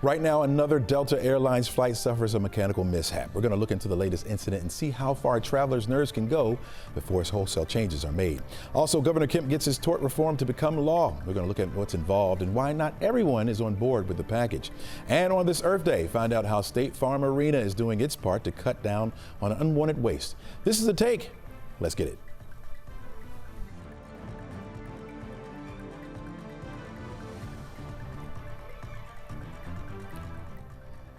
Right now, another Delta Airlines flight suffers a mechanical mishap. We're going to look into the latest incident and see how far travelers' nerves can go before wholesale changes are made. Also, Governor Kemp gets his tort reform to become law. We're going to look at what's involved and why not everyone is on board with the package. And on this Earth Day, find out how State Farm Arena is doing its part to cut down on unwanted waste. This is The Take. Let's get it.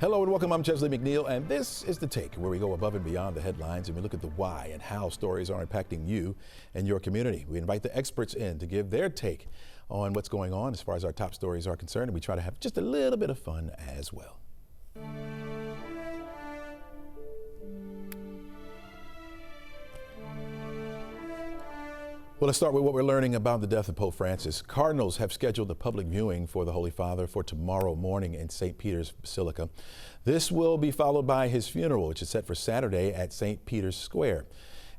Hello and welcome. I'm Chesley McNeil, and this is The Take, where we go above and beyond the headlines and we look at the why and how stories are impacting you and your community. We invite the experts in to give their take on what's going on as far as our top stories are concerned, and we try to have just a little bit of fun as well. Well, let's start with what we're learning about the death of Pope Francis. Cardinals have scheduled a public viewing for the Holy Father for tomorrow morning in St. Peter's Basilica. This will be followed by his funeral, which is set for Saturday at St. Peter's Square.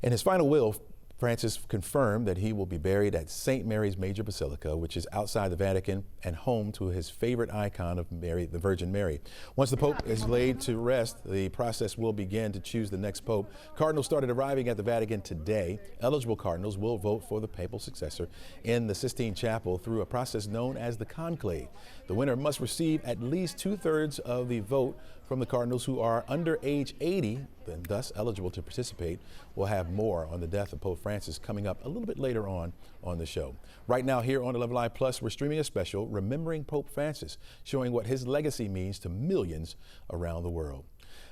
In his final will, Francis confirmed that he will be buried at St. Mary's Major Basilica, which is outside the Vatican and home to his favorite icon of Mary, the Virgin Mary. Once the Pope is laid to rest, the process will begin to choose the next Pope. Cardinals started arriving at the Vatican today. Eligible cardinals will vote for the papal successor in the Sistine Chapel through a process known as the conclave. The winner must receive at least 2/3 of the vote from the cardinals who are under age 80, and thus eligible to participate. We'll have more on the death of Pope Francis coming up a little bit later on the show. Right now here on 11Alive Plus, we're streaming a special Remembering Pope Francis, showing what his legacy means to millions around the world.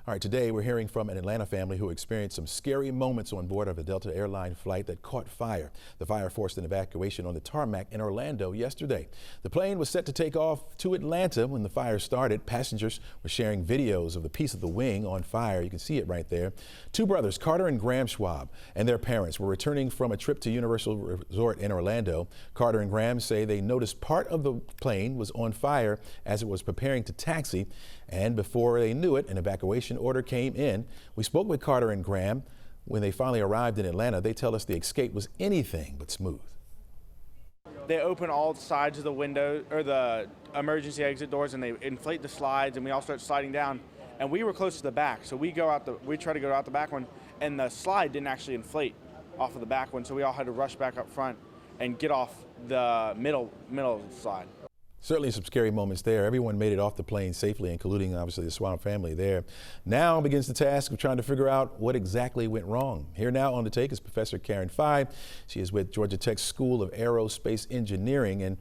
All right, today we're hearing from an Atlanta family who experienced some scary moments on board of a Delta Airline flight that caught fire. The fire forced an evacuation on the tarmac in Orlando yesterday. The plane was set to take off to Atlanta when the fire started. Passengers were sharing videos of the piece of the wing on fire. You can see it right there. Two brothers, Carter and Graham Schwab, and their parents were returning from a trip to Universal Resort in Orlando. Carter and Graham say they noticed part of the plane was on fire as it was preparing to taxi, and before they knew it, an evacuation order came in. We spoke with Carter and Graham. When they finally arrived in Atlanta, they tell us the escape was anything but smooth. They open all sides of the window or the emergency exit doors, and they inflate the slides, and we all start sliding down. And we were close to the back, so we try to go out the back one, and the slide didn't actually inflate off of the back one, so we all had to rush back up front and get off the middle of the slide. Certainly some scary moments there. Everyone made it off the plane safely, including obviously the Schwab family there. Now begins the task of trying to figure out what exactly went wrong. Here now on The Take is Professor Karen Fye. She is with Georgia Tech School of Aerospace Engineering. And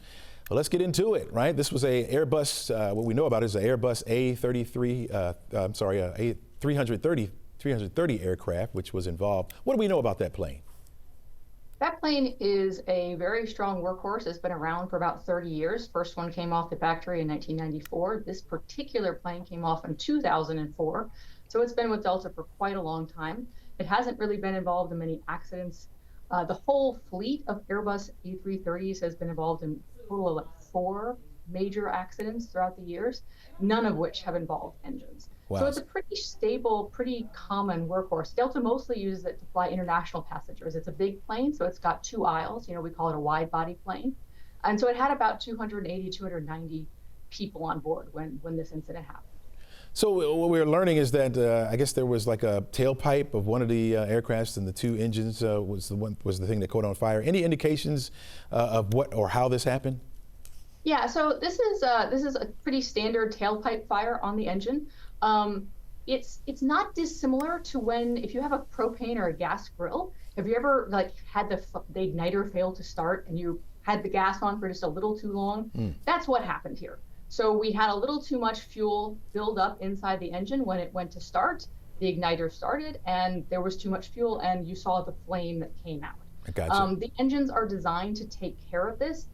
well, let's get into it, right? This was a Airbus, what we know about is an Airbus A330 aircraft, which was involved. What do we know about that plane? That plane is a very strong workhorse. It's been around for about 30 years. First one came off the factory in 1994. This particular plane came off in 2004. So it's been with Delta for quite a long time. It hasn't really been involved in many accidents. The whole fleet of Airbus A330s has been involved in a total of like 4 major accidents throughout the years, none of which have involved engines. Wow. So it's a pretty stable, pretty common workhorse. Delta mostly uses it to fly international passengers. It's a big plane, so it's got 2 aisles. We call it a wide body plane. And so it had about 280, 290 people on board when this incident happened. So what we're learning is that I guess there was like a tailpipe of one of the aircrafts, and the 2 engines was the thing that caught on fire. Any indications of what or how this happened? Yeah, so this is a pretty standard tailpipe fire on the engine. It's not dissimilar to if you have a propane or a gas grill. Have you ever had the igniter fail to start and you had the gas on for just a little too long? That's what happened here. So we had a little too much fuel build up inside the engine when it went to start. The igniter started and there was too much fuel, and you saw the flame that came out. I gotcha. The engines are designed to take care of this.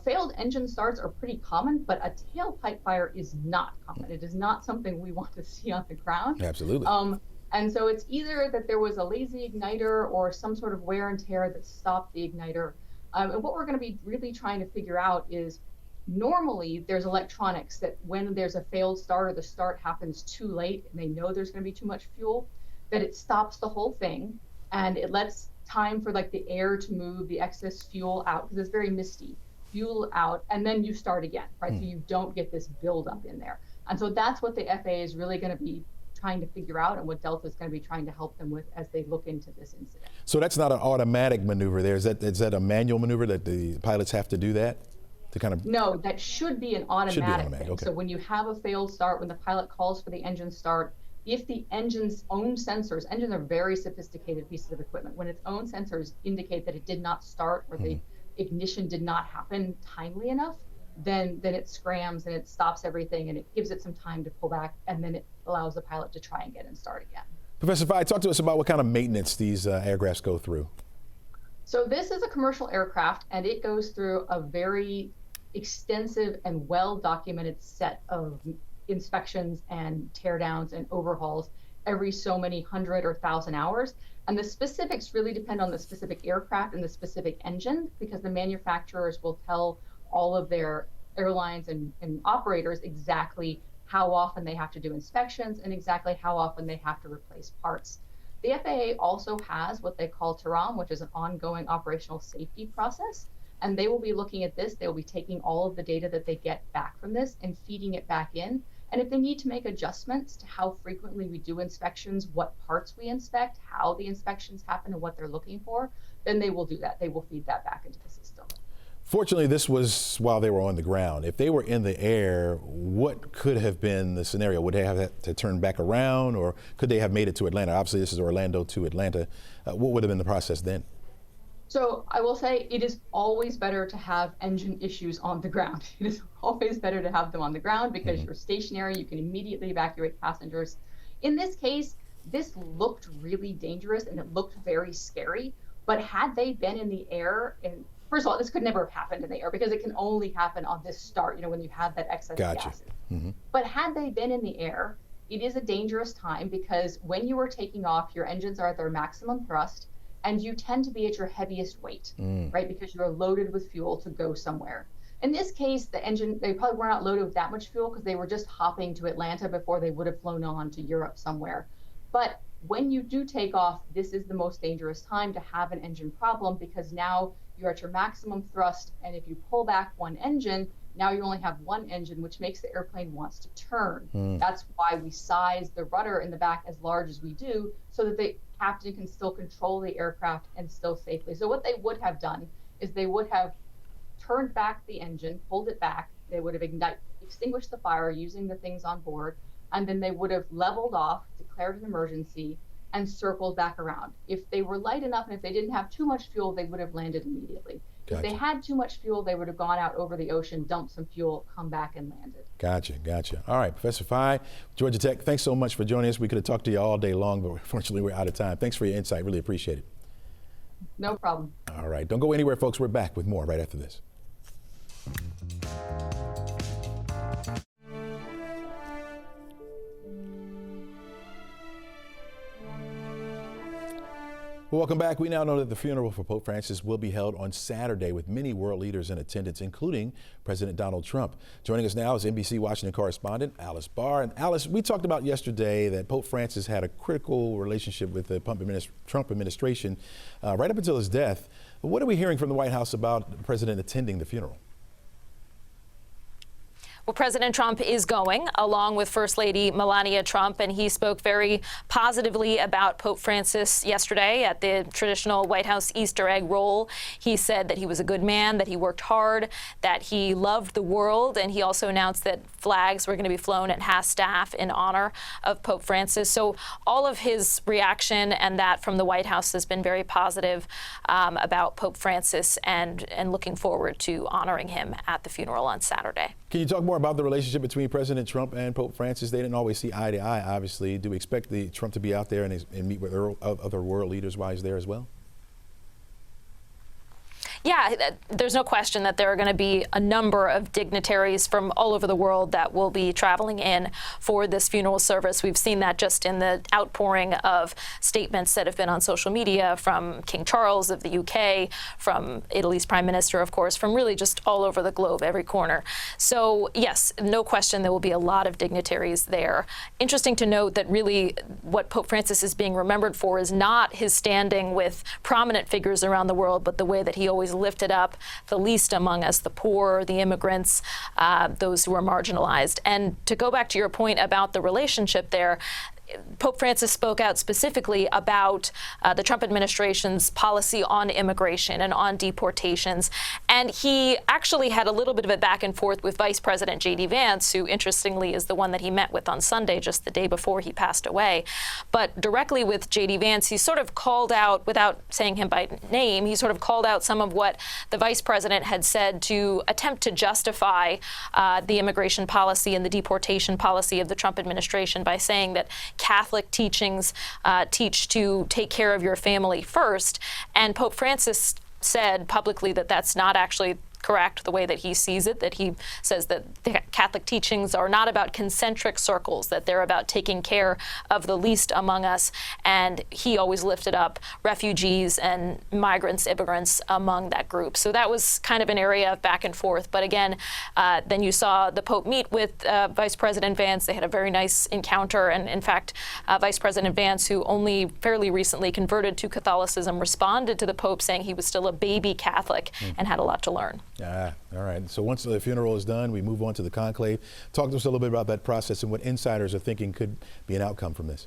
Failed engine starts are pretty common, but a tailpipe fire is not common. It is not something we want to see on the ground. Absolutely. And so it's either that there was a lazy igniter or some sort of wear and tear that stopped the igniter. And what we're going to be really trying to figure out is, normally there's electronics that when there's a failed start or the start happens too late and they know there's going to be too much fuel, that it stops the whole thing and it lets time for the air to move, the excess fuel out, because it's very misty. Fuel out, and then you start again, right? So you don't get this buildup in there. And so that's what the FAA is really going to be trying to figure out, and what Delta is going to be trying to help them with as they look into this incident. So that's not an automatic maneuver there. Is that a manual maneuver that the pilots have to do that to kind of? No, that should be an automatic thing. Okay. So when you have a failed start, when the pilot calls for the engine start, if the engine's own sensors, engines are very sophisticated pieces of equipment, when its own sensors indicate that it did not start or the ignition did not happen timely enough, then it scrams and it stops everything and it gives it some time to pull back, and then it allows the pilot to try and get and start again. Professor Fye, talk to us about what kind of maintenance these aircrafts go through. So this is a commercial aircraft, and it goes through a very extensive and well-documented set of inspections and teardowns and overhauls every so many 100 or 1,000 hours. And the specifics really depend on the specific aircraft and the specific engine, because the manufacturers will tell all of their airlines and operators exactly how often they have to do inspections and exactly how often they have to replace parts. The FAA also has what they call TARAM, which is an ongoing operational safety process. And they will be looking at this. They will be taking all of the data that they get back from this and feeding it back in. And if they need to make adjustments to how frequently we do inspections, what parts we inspect, how the inspections happen, and what they're looking for, then they will do that. They will feed that back into the system. Fortunately, this was while they were on the ground. If they were in the air, what could have been the scenario? Would they have to turn back around, or could they have made it to Atlanta? Obviously, this is Orlando to Atlanta. What would have been the process then? So I will say it is always better to have engine issues on the ground. It is always better to have them on the ground because you're stationary. You can immediately evacuate passengers. In this case, this looked really dangerous and it looked very scary. But had they been in the air, and first of all, this could never have happened in the air because it can only happen on this start, when you have that excess gas. But had they been in the air, it is a dangerous time because when you are taking off, your engines are at their maximum thrust, and you tend to be at your heaviest weight, right? Because you're loaded with fuel to go somewhere. In this case, the engine, they probably were not loaded with that much fuel because they were just hopping to Atlanta before they would have flown on to Europe somewhere. But when you do take off, this is the most dangerous time to have an engine problem because now you're at your maximum thrust, and if you pull back one engine, now you only have one engine, which makes the airplane wants to turn. That's why we size the rudder in the back as large as we do, so that the captain can still control the aircraft and still safely. So what they would have done is they would have turned back the engine, pulled it back, they would have extinguished the fire using the things on board, and then they would have leveled off, declared an emergency, and circled back around. If they were light enough and if they didn't have too much fuel, they would have landed immediately. If they had too much fuel, they would have gone out over the ocean, dumped some fuel, come back and landed. Gotcha. All right, Professor Fye, Georgia Tech, thanks so much for joining us. We could have talked to you all day long, but unfortunately we're out of time. Thanks for your insight. Really appreciate it. No problem. All right, don't go anywhere, folks. We're back with more right after this. Well, welcome back. We now know that the funeral for Pope Francis will be held on Saturday with many world leaders in attendance, including President Donald Trump. Joining us now is NBC Washington correspondent Alice Barr. And Alice, we talked about yesterday that Pope Francis had a critical relationship with the Trump administration right up until his death. What are we hearing from the White House about the president attending the funeral? Well, President Trump is going, along with First Lady Melania Trump, and he spoke very positively about Pope Francis yesterday at the traditional White House Easter egg roll. He said that he was a good man, that he worked hard, that he loved the world, and he also announced that flags were going to be flown at half-staff in honor of Pope Francis. So all of his reaction and that from the White House has been very positive about Pope Francis and looking forward to honoring him at the funeral on Saturday. Can you talk more about the relationship between President Trump and Pope Francis? They didn't always see eye to eye, obviously. Do we expect Trump to be out there and meet with other world leaders while he's there as well? Yeah, there's no question that there are going to be a number of dignitaries from all over the world that will be traveling in for this funeral service. We've seen that just in the outpouring of statements that have been on social media from King Charles of the UK, from Italy's Prime Minister, of course, from really just all over the globe, every corner. So yes, no question there will be a lot of dignitaries there. Interesting to note that really what Pope Francis is being remembered for is not his standing with prominent figures around the world, but the way that he always lifted up the least among us, the poor, the immigrants, those who are marginalized. And to go back to your point about the relationship there, Pope Francis spoke out specifically about the Trump administration's policy on immigration and on deportations. And he actually had a little bit of a back and forth with Vice President J.D. Vance, who interestingly is the one that he met with on Sunday, just the day before he passed away. But directly with J.D. Vance, he sort of called out, without saying him by name, he sort of called out some of what the Vice President had said to attempt to justify the immigration policy and the deportation policy of the Trump administration by saying that Catholic teachings teach to take care of your family first. And Pope Francis said publicly that that's not actually correct, the way that he sees it, that he says that the Catholic teachings are not about concentric circles, that they're about taking care of the least among us. And he always lifted up refugees and migrants, immigrants among that group. So that was kind of an area of back and forth. But again, then you saw the Pope meet with Vice President Vance. They had a very nice encounter. And in fact, Vice President Vance, who only fairly recently converted to Catholicism, responded to the Pope saying he was still a baby Catholic and had a lot to learn. All right. So once the funeral is done, we move on to the conclave. Talk to us a little bit about that process and what insiders are thinking could be an outcome from this.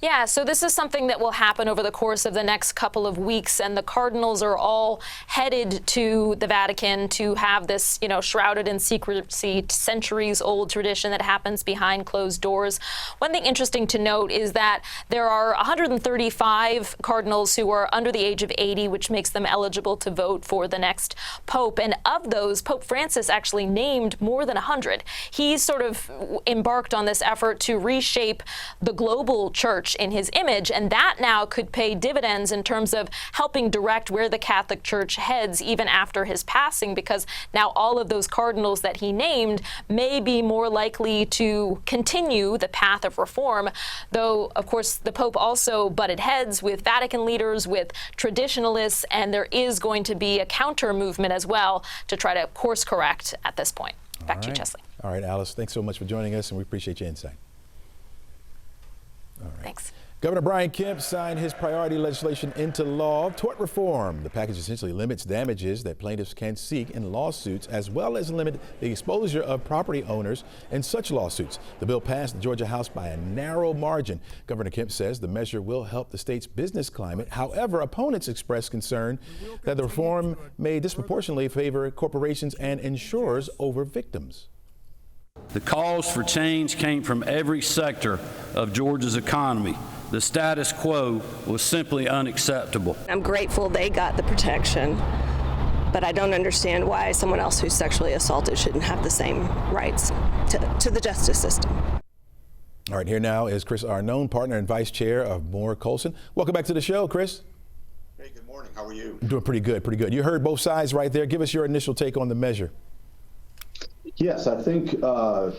Yeah, so this is something that will happen over the course of the next couple of weeks, and the cardinals are all headed to the Vatican to have this, shrouded in secrecy, centuries-old tradition that happens behind closed doors. One thing interesting to note is that there are 135 cardinals who are under the age of 80, which makes them eligible to vote for the next pope. And of those, Pope Francis actually named more than 100. He sort of embarked on this effort to reshape the global church in his image, and that now could pay dividends in terms of helping direct where the Catholic Church heads even after his passing, because now all of those cardinals that he named may be more likely to continue the path of reform, though, of course, the Pope also butted heads with Vatican leaders, with traditionalists, and there is going to be a counter movement as well to try to course correct at this point. Back to you, Chesley. All right, Alice, thanks so much for joining us, and we appreciate your insight. All right. Thanks. Governor Brian Kemp signed his priority legislation into law, tort reform. The package essentially limits damages that plaintiffs can seek in lawsuits, as well as limit the exposure of property owners in such lawsuits. The bill passed the Georgia House by a narrow margin. Governor Kemp says the measure will help the state's business climate. However, opponents expressed concern that the reform may disproportionately favor corporations and insurers over victims. The calls for change came from every sector of Georgia's economy. The status quo was simply unacceptable. I'm grateful they got the protection, but I don't understand why someone else who's sexually assaulted shouldn't have the same rights to the justice system. All right, here now is Chris Arnone, partner and vice chair of Moore Colson. Welcome back to the show, Chris. Hey, good morning. How are you? I'm doing pretty good, pretty good. You heard both sides right there. Give us your initial take on the measure. Yes, I think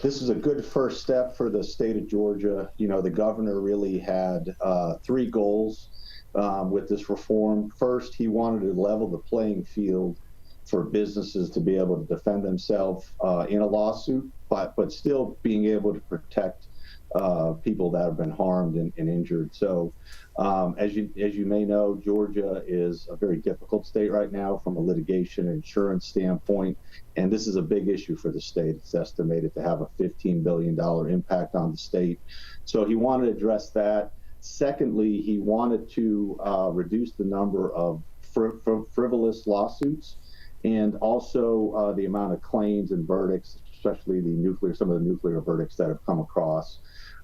this is a good first step for the state of Georgia. The governor really had three goals with this reform. First, he wanted to level the playing field for businesses to be able to defend themselves in a lawsuit, but still being able to protect people that have been harmed and injured. So as you may know, Georgia is a very difficult state right now from a litigation and insurance standpoint, and this is a big issue for the state. It's estimated to have a $15 billion impact on the state. So he wanted to address that. Secondly, he wanted to reduce the number of frivolous lawsuits and also the amount of claims and verdicts, especially some of the nuclear verdicts that have come across.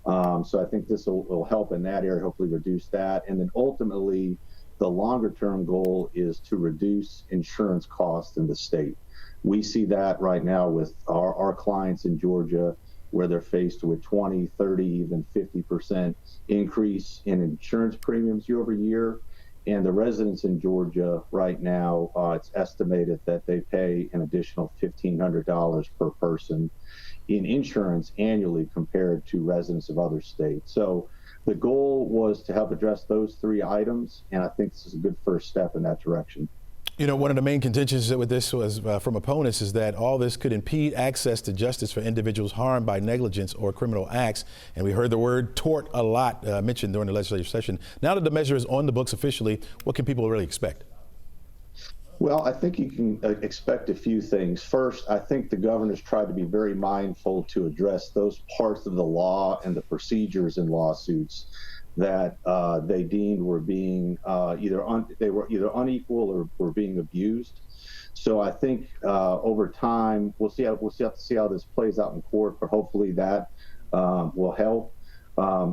So I think this will help in that area, hopefully reduce that. And then ultimately, the longer term goal is to reduce insurance costs in the state. We see that right now with our clients in Georgia, where they're faced with 20, 30, even 50% increase in insurance premiums year over year. And the residents in Georgia right now, it's estimated that they pay an additional $1,500 per person in insurance annually compared to residents of other states. So the goal was to help address those three items, and I think this is a good first step in that direction. You know, one of the main contentions with this was from opponents is that all this could impede access to justice for individuals harmed by negligence or criminal acts. And we heard the word tort a lot mentioned during the legislative session. Now that the measure is on the books officially, what can people really expect? Well, I think you can expect a few things. First, I think the governor's tried to be very mindful to address those parts of the law and the procedures in lawsuits that they deemed were being either unequal or were being abused. So I think over time we'll see how this plays out in court, but hopefully that will help.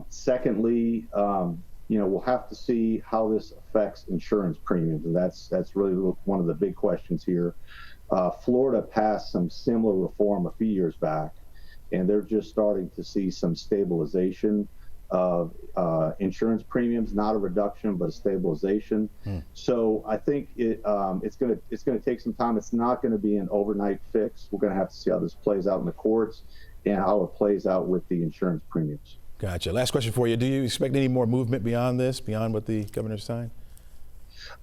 Secondly, we'll have to see how this affects insurance premiums, and that's really one of the big questions here. Florida passed some similar reform a few years back, and they're just starting to see some stabilization of insurance premiums, not a reduction, but a stabilization. So I think it's going to take some time. It's not going to be an overnight fix. We're going to have to see how this plays out in the courts and how it plays out with the insurance premiums. Gotcha. Last question for you. Do you expect any more movement beyond this, beyond what the governor signed?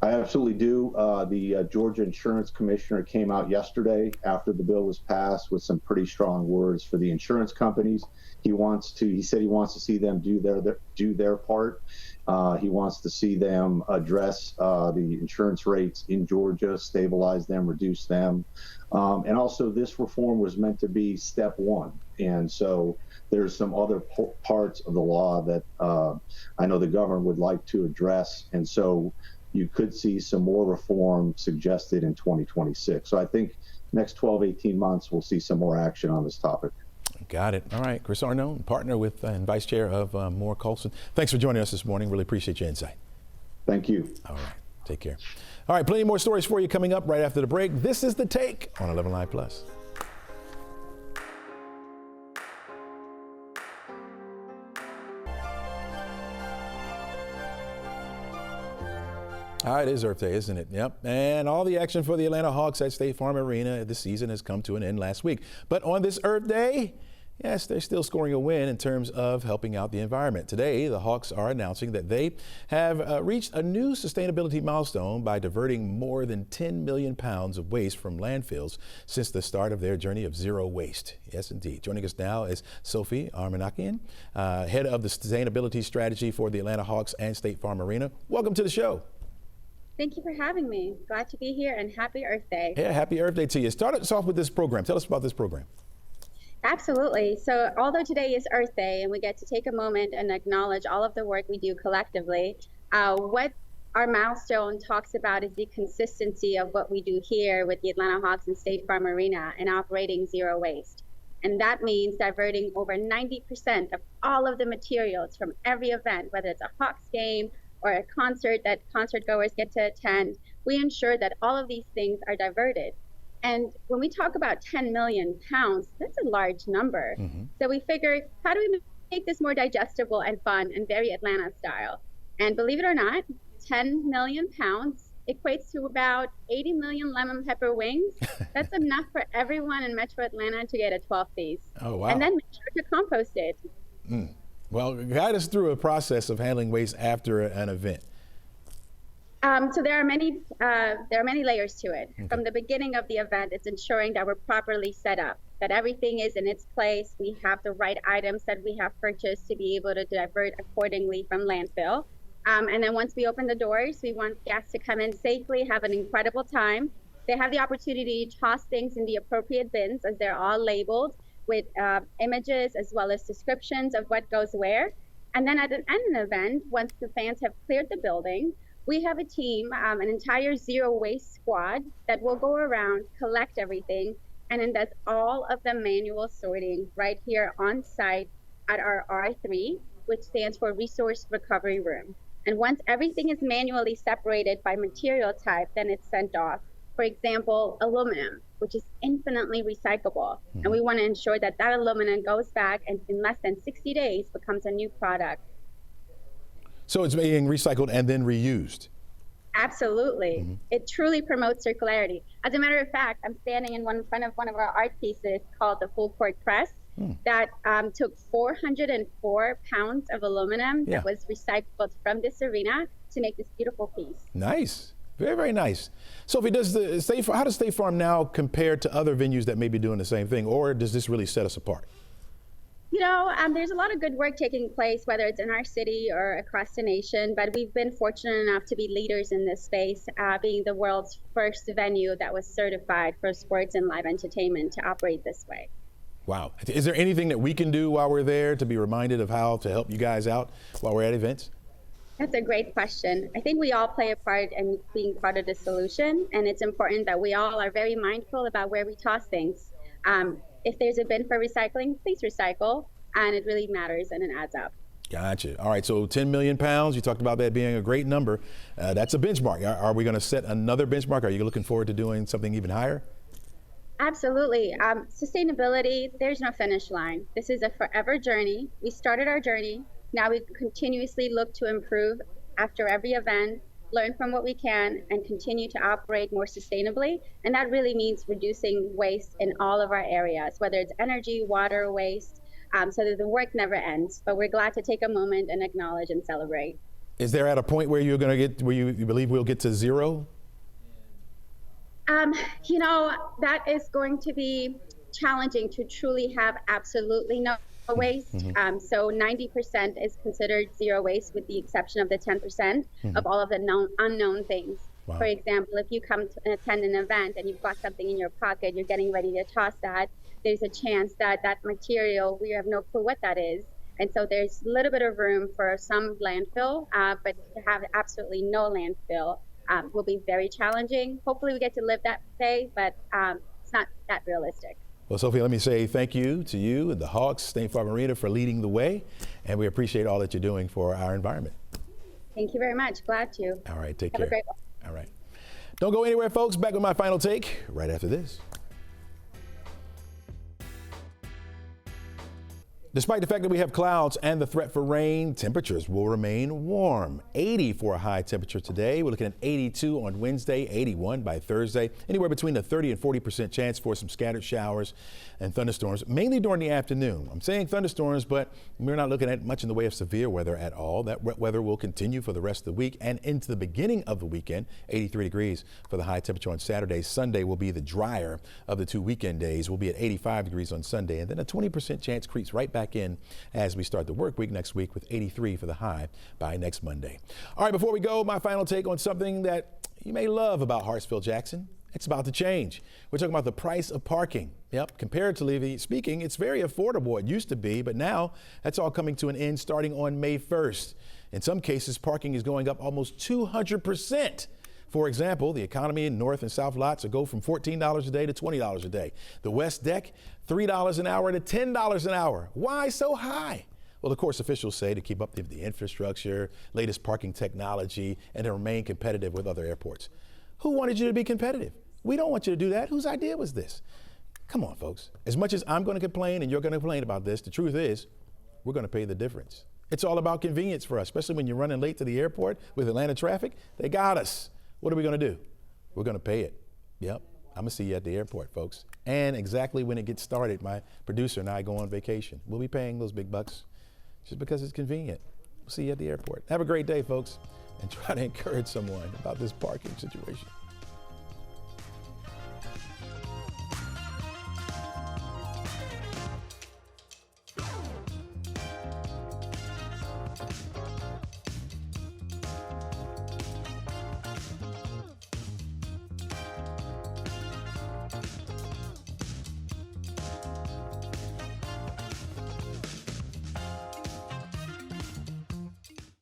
I absolutely do. The Georgia Insurance Commissioner came out yesterday after the bill was passed with some pretty strong words for the insurance companies. He said he wants to see them do their part. He wants to see them address the insurance rates in Georgia, stabilize them, reduce them. And also this reform was meant to be step one. And so there's some other parts of the law that I know the governor would like to address. And so you could see some more reform suggested in 2026. So I think next 12, 18 months, we'll see some more action on this topic. Got it. All right. Chris Arnone, partner with and vice chair of Moore Colson. Thanks for joining us this morning. Really appreciate your insight. Thank you. All right. Take care. All right. Plenty more stories for you coming up right after the break. This is The Take on 11Alive Plus. All right, it is Earth Day, isn't it? Yep. And all the action for the Atlanta Hawks at State Farm Arena this season has come to an end last week. But on this Earth Day, yes, they're still scoring a win in terms of helping out the environment. Today, the Hawks are announcing that they have reached a new sustainability milestone by diverting more than 10 million pounds of waste from landfills since the start of their journey of zero waste. Yes, indeed. Joining us now is Sophie Armanakian, head of the sustainability strategy for the Atlanta Hawks and State Farm Arena. Welcome to the show. Thank you for having me. Glad to be here, and happy Earth Day. Yeah, happy Earth Day to you. Start us off with this program. Tell us about this program. Absolutely. So although today is Earth Day and we get to take a moment and acknowledge all of the work we do collectively, what our milestone talks about is the consistency of what we do here with the Atlanta Hawks and State Farm Arena and operating zero waste. And that means diverting over 90% of all of the materials from every event, whether it's a Hawks game or a concert that concert goers get to attend. We ensure that all of these things are diverted. And when we talk about 10 million pounds, that's a large number. So we figured, how do we make this more digestible and fun and very Atlanta style? And believe it or not, 10 million pounds equates to about 80 million lemon pepper wings. That's enough for everyone in Metro Atlanta to get a 12 piece. Oh, wow. And then make sure to compost it. Well, guide us through a process of handling waste after an event. So there are many layers to it. Okay. From the beginning of the event, it's ensuring that we're properly set up, that everything is in its place. We have the right items that we have purchased to be able to divert accordingly from landfill. And then once we open the doors, we want guests to come in safely, have an incredible time. They have the opportunity to toss things in the appropriate bins as they're all labeled with images as well as descriptions of what goes where. And then at the end of the event, once the fans have cleared the building, we have a team, an entire zero waste squad that will go around, collect everything, and then does all of the manual sorting right here on site at our R3, which stands for Resource Recovery Room. And once everything is manually separated by material type, then it's sent off. For example, aluminum, which is infinitely recyclable. And we want to ensure that that aluminum goes back and in less than 60 days becomes a new product. So it's being recycled and then reused? Absolutely. It truly promotes circularity. As a matter of fact, I'm standing in front of one of our art pieces called the Full Court Press that took 404 pounds of aluminum that was recycled from this arena to make this beautiful piece. Nice. Very, very nice. Sophie, how does State Farm now compare to other venues that may be doing the same thing, or does this really set us apart? You know, there's a lot of good work taking place, whether it's in our city or across the nation, but we've been fortunate enough to be leaders in this space, being the world's first venue that was certified for sports and live entertainment to operate this way. Wow. Is there anything that we can do while we're there to be reminded of how to help you guys out while we're at events? That's a great question. I think we all play a part in being part of the solution, and it's important that we all are very mindful about where we toss things. If there's a bin for recycling, please recycle, and it really matters and it adds up. Gotcha. All right, so 10 million pounds, you talked about that being a great number. That's a benchmark. Are we going to set another benchmark? Are you looking forward to doing something even higher? Absolutely. Sustainability, there's no finish line. This is a forever journey. We started our journey. Now we continuously look to improve after every event, learn from what we can, and continue to operate more sustainably. And that really means reducing waste in all of our areas, whether it's energy, water, waste, so that the work never ends. But we're glad to take a moment and acknowledge and celebrate. Is there at a point where you're going to get, where you believe we'll get to zero? You know, that is going to be challenging to truly have absolutely no waste. So 90% is considered zero waste, with the exception of the 10% of all of the unknown things. Wow. For example, if you come to attend an event and you've got something in your pocket, you're getting ready to toss that, there's a chance that that material, we have no clue what that is. And so there's a little bit of room for some landfill, but to have absolutely no landfill will be very challenging. Hopefully we get to live that day, but it's not that realistic. Well, Sophie, let me say thank you to you and the Hawks, State Farm Arena, for leading the way, and we appreciate all that you're doing for our environment. Thank you very much. Glad to. All right, take care. Have a great one. All right. Don't go anywhere, folks. Back with my final take right after this. Despite the fact that we have clouds and the threat for rain, temperatures will remain warm. 80 for a high temperature today. We're looking at 82 on Wednesday, 81 by Thursday. Anywhere between a 30 and 40% chance for some scattered showers and thunderstorms, mainly during the afternoon. I'm saying thunderstorms, but we're not looking at much in the way of severe weather at all. That wet weather will continue for the rest of the week and into the beginning of the weekend. 83 degrees for the high temperature on Saturday. Sunday will be the drier of the 2 weekend days. We'll be at 85 degrees on Sunday, and then a 20% chance creeps right back in as we start the work week next week with 83 for the high by next Monday. All right, before we go, my final take on something that you may love about Hartsfield-Jackson. It's about to change. We're talking about the price of parking. Yep, comparatively speaking, it's very affordable. It used to be, but now that's all coming to an end starting on May 1st. In some cases, parking is going up almost 200%. For example, the economy in North and South lots will go from $14 a day to $20 a day. The West Deck, $3 an hour to $10 an hour. Why so high? Well, of course, officials say to keep up the infrastructure, latest parking technology, and to remain competitive with other airports. Who wanted you to be competitive? We don't want you to do that. Whose idea was this? Come on, folks. As much as I'm going to complain and you're going to complain about this, the truth is we're going to pay the difference. It's all about convenience for us, especially when you're running late to the airport with Atlanta traffic. They got us. What are we going to do? We're going to pay it. Yep. I'm going to see you at the airport, folks. And exactly when it gets started, my producer and I go on vacation. We'll be paying those big bucks just because it's convenient. We'll see you at the airport. Have a great day, folks, and try to encourage someone about this parking situation.